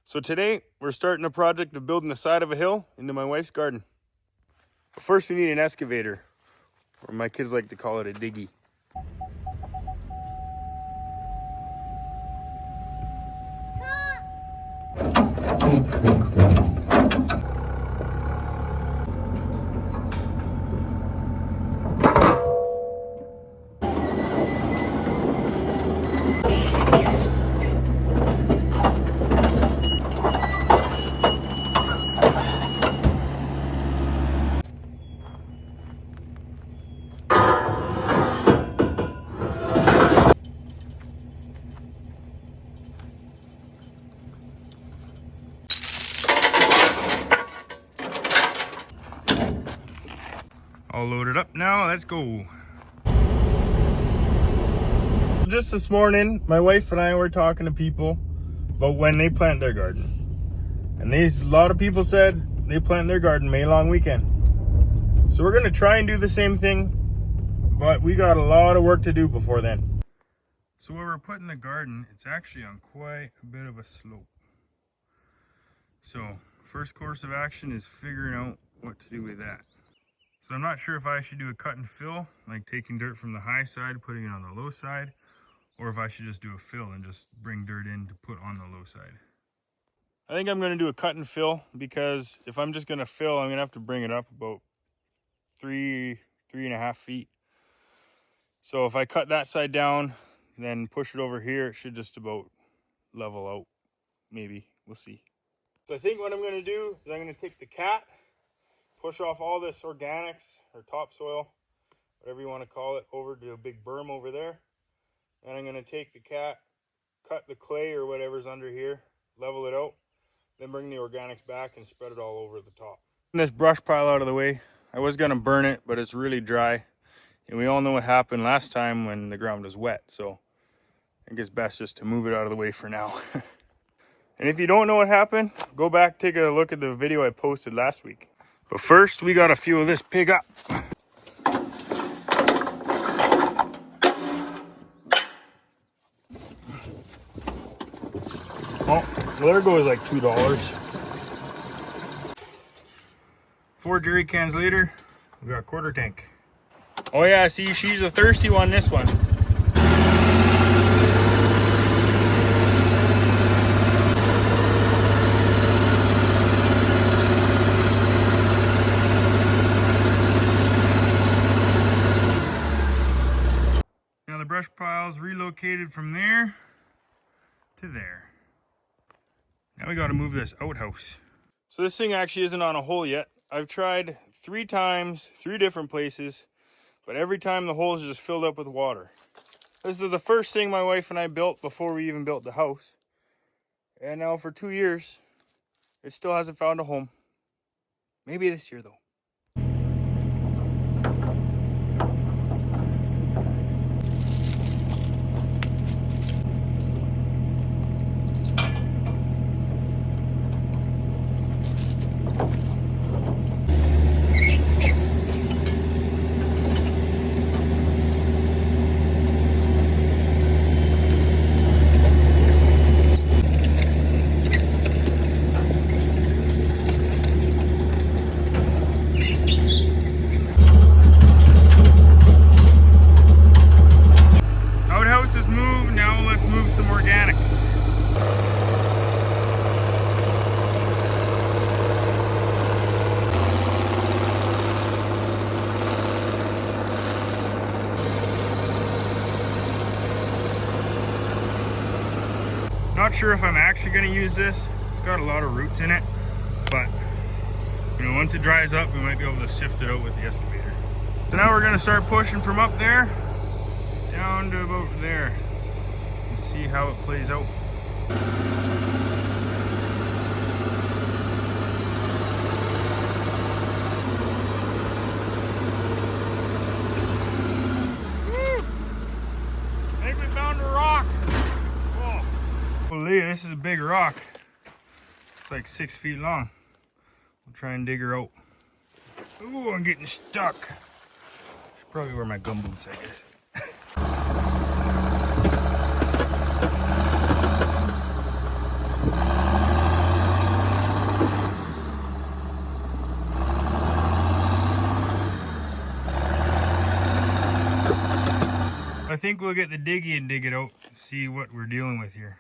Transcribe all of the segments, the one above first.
So today we're starting a project of building the side of a hill into my wife's garden. But first we need an excavator, or my kids like to call it a diggy. All loaded up now, let's go. Just this morning, my wife and I were talking to people about when they plant their garden. And a lot of people said they plant their garden May long weekend. So we're gonna try and do the same thing, but we got a lot of work to do before then. So where we're putting the garden, it's actually on quite a bit of a slope. So first course of action is figuring out what to do with that. So I'm not sure if I should do a cut and fill, like taking dirt from the high side, putting it on the low side, or if I should just do a fill and just bring dirt in to put on the low side. I think I'm gonna do a cut and fill, because if I'm just gonna fill, I'm gonna have to bring it up about 3.5 feet. So if I cut that side down, then push it over here, it should just about level out, maybe, we'll see. So I think what I'm gonna do is I'm gonna take the cat, push off all this organics or topsoil, whatever you want to call it, over to a big berm over there. And I'm going to take the cat, cut the clay or whatever's under here, level it out, then bring the organics back and spread it all over the top. And this brush pile out of the way. I was going to burn it, but it's really dry. And we all know what happened last time when the ground was wet. So I think it's best just to move it out of the way for now. And if you don't know what happened, go back, take a look at the video I posted last week. But first, we gotta fuel this pig up. Oh, well, there goes like $2. 4 jerry cans later, we got a quarter tank. Oh yeah, see, she's a thirsty one, this one. The brush pile's relocated from there to there. Now we got to move this outhouse. So this thing actually isn't on a hole yet. I've tried 3 times, 3 different places, but every time the holes just filled up with water. This is the first thing my wife and I built before we even built the house. And now for 2 years, it still hasn't found a home. Maybe this year though. Not sure if I'm actually going to use this. It's got a lot of roots in it, but you know, once it dries up, we might be able to sift it out with the excavator. So now we're going to start pushing from up there down to about there and see how it plays out. I think we found a rock. Holy, this is a big rock. It's like 6 feet long. We'll try and dig her out. Ooh, I'm getting stuck. Should probably wear my gum boots, I guess. think we'll get the diggy and dig it out, see what we're dealing with here.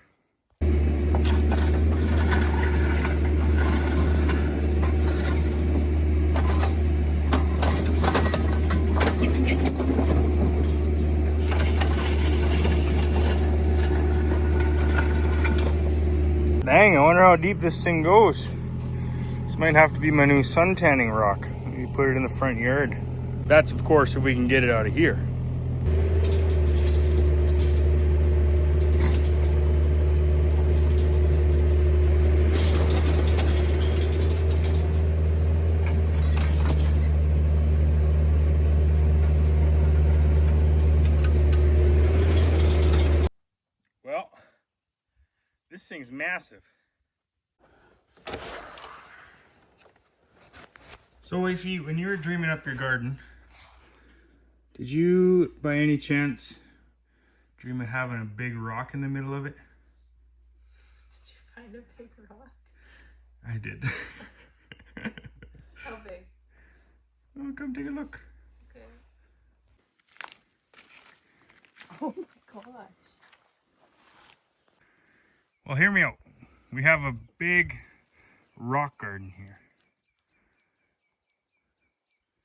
Dang, I wonder how deep this thing goes. This might have to be my new sun tanning rock. Maybe put it in the front yard. That's, of course, if we can get it out of here. Well, this thing's massive. So Wifey, when you were dreaming up your garden, did you by any chance dream of having a big rock in the middle of it? Did you find a big rock? I did. How big? Oh, come take a look. Okay. Oh my gosh. Well, hear me out. We have a big rock garden here.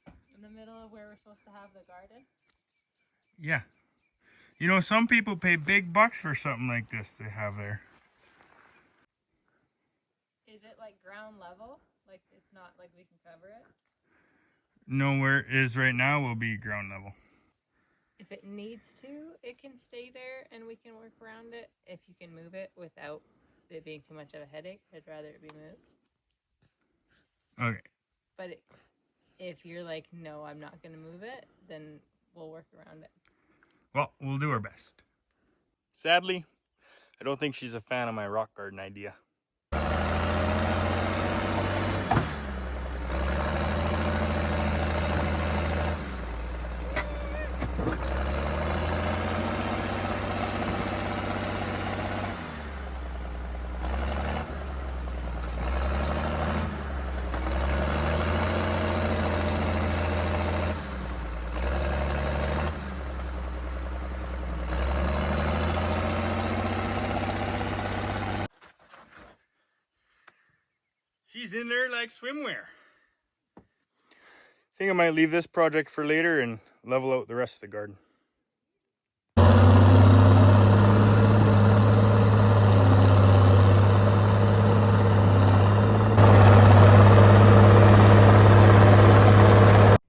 In the middle of where we're supposed to have the garden? Yeah. You know, some people pay big bucks for something like this they have there. Is it like ground level? Like it's not like we can cover it? No, where it is right now will be ground level. If it needs to, it can stay there and we can work around it. If you can move it without it being too much of a headache, I'd rather it be moved. Okay. But if you're like, no, I'm not going to move it, then we'll work around it. Well, we'll do our best. Sadly, I don't think she's a fan of my rock garden idea. She's in there like swimwear. I think I might leave this project for later and level out the rest of the garden.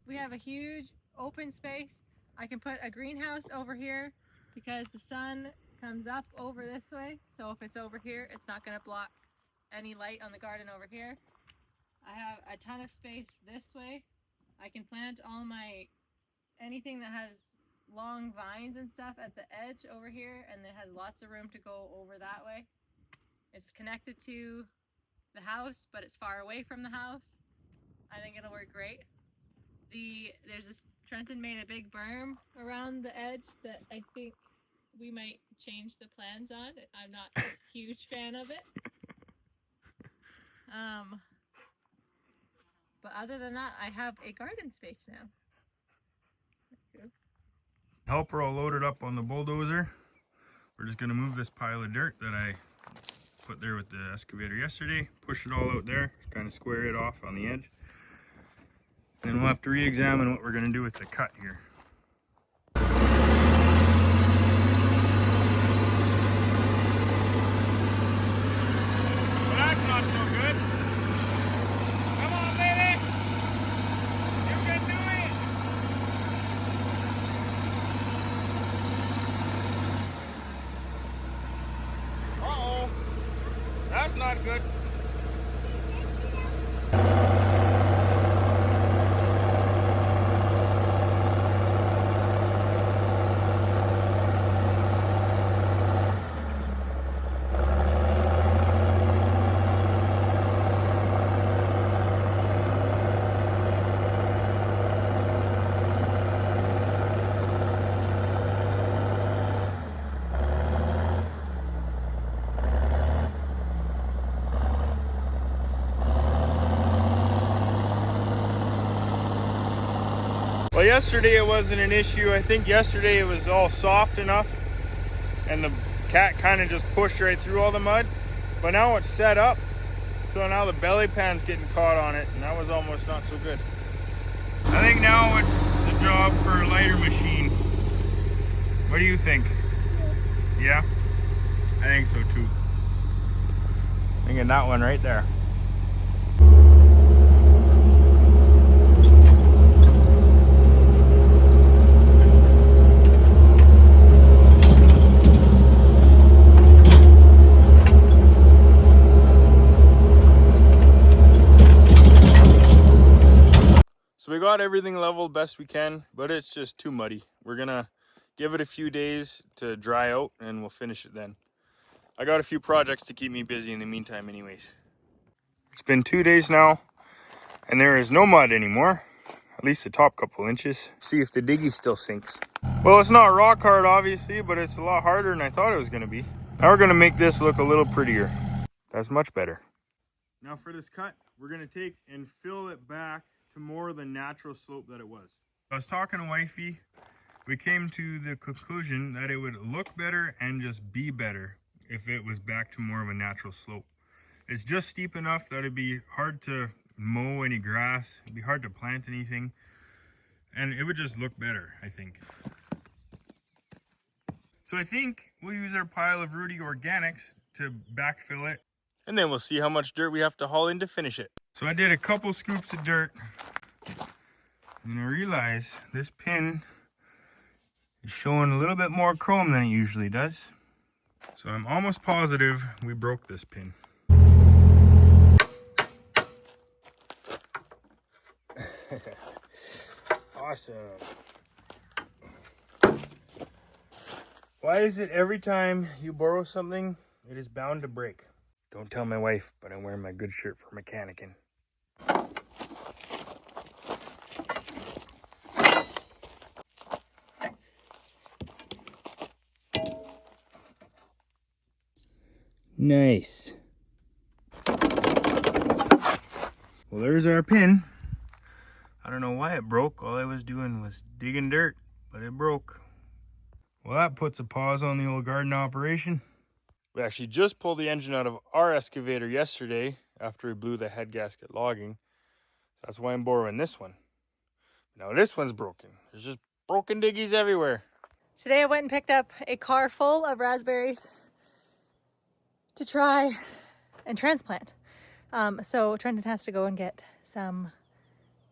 We have a huge open space. I can put a greenhouse over here because the sun comes up over this way. So if it's over here, it's not going to block any light on the garden over here. I have a ton of space this way. I can plant all my anything that has long vines and stuff at the edge over here, and it has lots of room to go over that way. It's connected to the house, but it's far away from the house. I think it'll work great. Trenton made a big berm around the edge that I think we might change the plans on. I'm not a huge fan of it. But other than that, I have a garden space now. Helper all loaded up on the bulldozer. We're just gonna move this pile of dirt that I put there with the excavator yesterday, push it all out there, kind of square it off on the edge. Then we'll have to re-examine what we're gonna do with the cut here. That's not so good. Come on, baby. You can do it. Uh-oh. That's not good. Well, yesterday it wasn't an issue. I think yesterday it was all soft enough and the cat kind of just pushed right through all the mud. But now it's set up, so now the belly pan's getting caught on it, and that was almost not so good. I think now it's the job for a lighter machine. What do you think? Yeah? I think so too. Thinking that one right there. So we got everything leveled best we can, but it's just too muddy. We're gonna give it a few days to dry out and we'll finish it then. I got a few projects to keep me busy in the meantime anyways. It's been 2 days now and there is no mud anymore, at least the top couple inches. See if the diggy still sinks. Well, it's not rock hard obviously, but it's a lot harder than I thought it was gonna be. Now we're gonna make this look a little prettier. That's much better. Now for this cut, we're gonna take and fill it back to more the natural slope that it was. I was talking to wifey, we came to the conclusion that it would look better and just be better if it was back to more of a natural slope. It's just steep enough that it'd be hard to mow any grass, it'd be hard to plant anything, and it would just look better, I think. So I think we'll use our pile of Rudy Organics to backfill it, and then we'll see how much dirt we have to haul in to finish it. So I did a couple scoops of dirt, and I realized this pin is showing a little bit more chrome than it usually does. So I'm almost positive we broke this pin. Awesome. Why is it every time you borrow something, it is bound to break? Don't tell my wife, but I'm wearing my good shirt for mechanicking. Nice. Well, there's our pin. I don't know why it broke. All I was doing was digging dirt, but it broke. Well, that puts a pause on the old garden operation. We actually just pulled the engine out of our excavator yesterday after we blew the head gasket logging. That's why I'm borrowing this one. Now this one's broken. There's just broken diggies everywhere. Today I went and picked up a car full of raspberries to try and transplant. So Trenton has to go and get some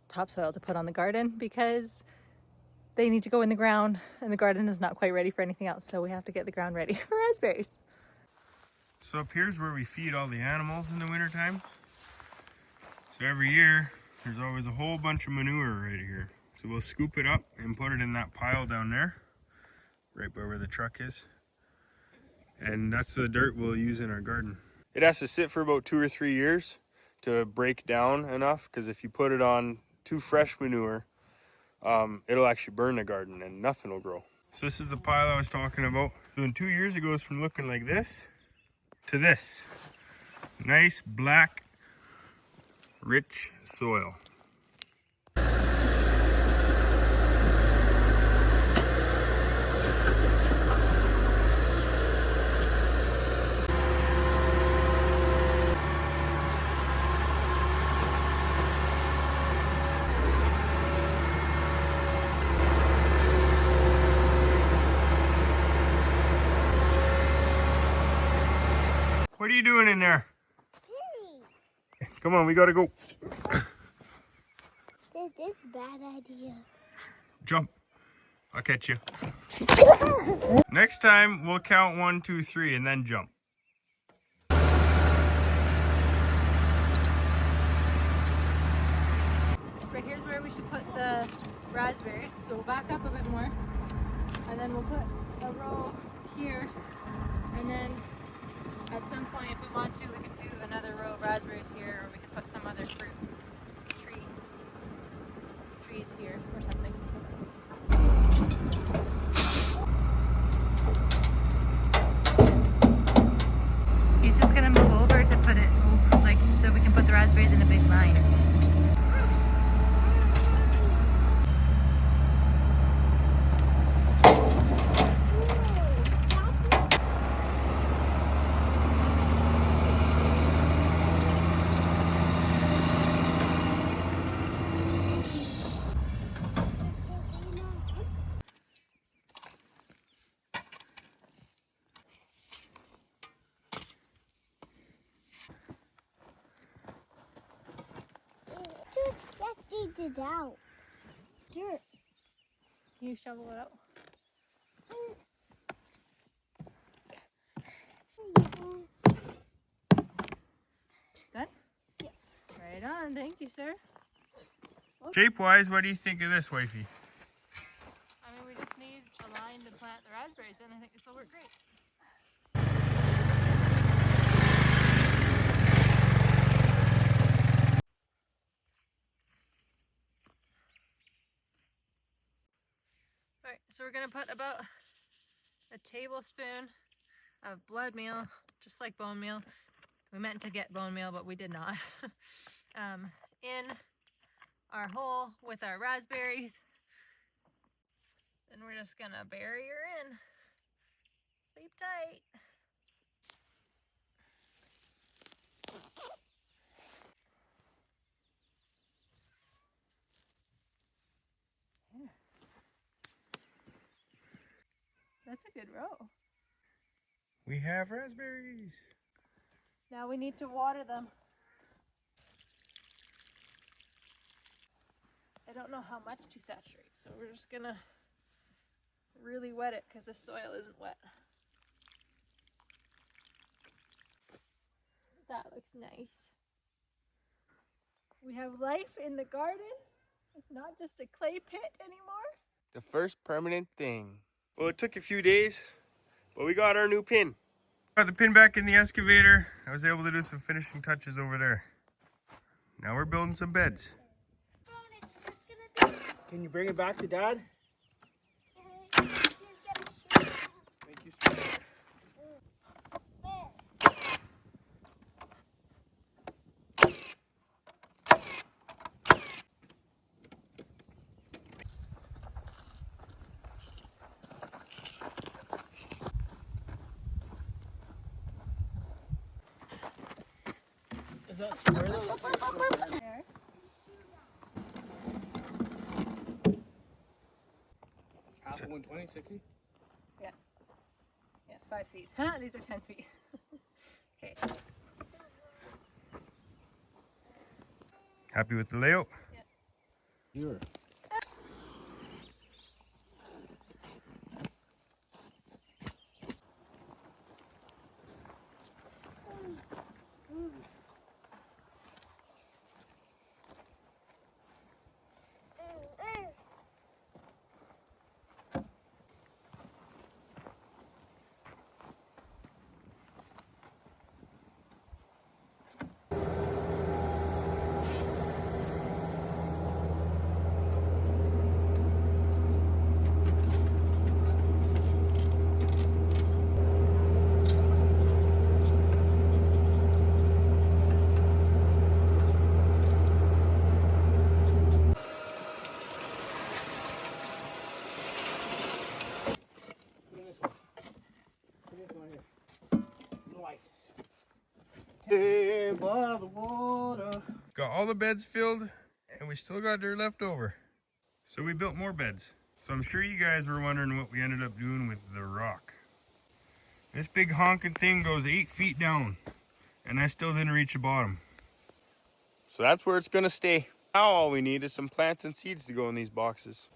topsoil to put on the garden because they need to go in the ground and the garden is not quite ready for anything else. So we have to get the ground ready for raspberries. So up here's where we feed all the animals in the wintertime. So every year there's always a whole bunch of manure right here. So we'll scoop it up and put it in that pile down there, right by where the truck is. And that's the dirt we'll use in our garden. It has to sit for about 2 or 3 years to break down enough, because if you put it on too fresh manure, it'll actually burn the garden and nothing will grow. So this is the pile I was talking about. So in 2 years it goes from looking like this to this. Nice black, rich soil. What are you doing in there? Penny. Come on, we gotta go. This is a bad idea. Jump. I'll catch you. Next time, we'll count 1, 2, 3 and then jump. But here's where we should put the raspberries. So we'll back up a bit more and then we'll put a row here, and then at some point, if we want to, we can do another row of raspberries here, or we can put some other trees here or something. He's just gonna move over to put it, like, so we can put the raspberries in a big line. emptied it out. Dirt. Can you shovel it out? Done? Yeah. Right on. Thank you, sir. Shape-wise, what do you think of this, wifey? I mean, we just need a line to plant the raspberries in. I think this will work great. Alright, so we're going to put about a tablespoon of blood meal, just like bone meal. We meant to get bone meal, but we did not. In our hole with our raspberries. Then we're just going to bury her in. Sleep tight. Yeah. That's a good row. We have raspberries. Now we need to water them. I don't know how much to saturate, so we're just gonna really wet it because the soil isn't wet. That looks nice. We have life in the garden. It's not just a clay pit anymore. The first permanent thing. Well, it took a few days, but we got our new pin. Got the pin back in the excavator. I was able to do some finishing touches over there. Now we're building some beds. Can you bring it back to Dad? Thank Thank you, sir. Is that square that looks like square? There. Half of 120, 60? Yeah, 5 feet. Huh? These are 10 feet. Okay. Happy with the layout? Sure. Hey, by the water. Got all the beds filled, and we still got dirt left over. So we built more beds. So I'm sure you guys were wondering what we ended up doing with the rock. This big honking thing goes 8 feet down, and I still didn't reach the bottom. So that's where it's gonna stay. Now all we need is some plants and seeds to go in these boxes.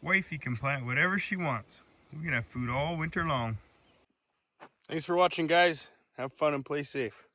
Wifey can plant whatever she wants. We can have food all winter long. Thanks for watching, guys. Have fun and play safe.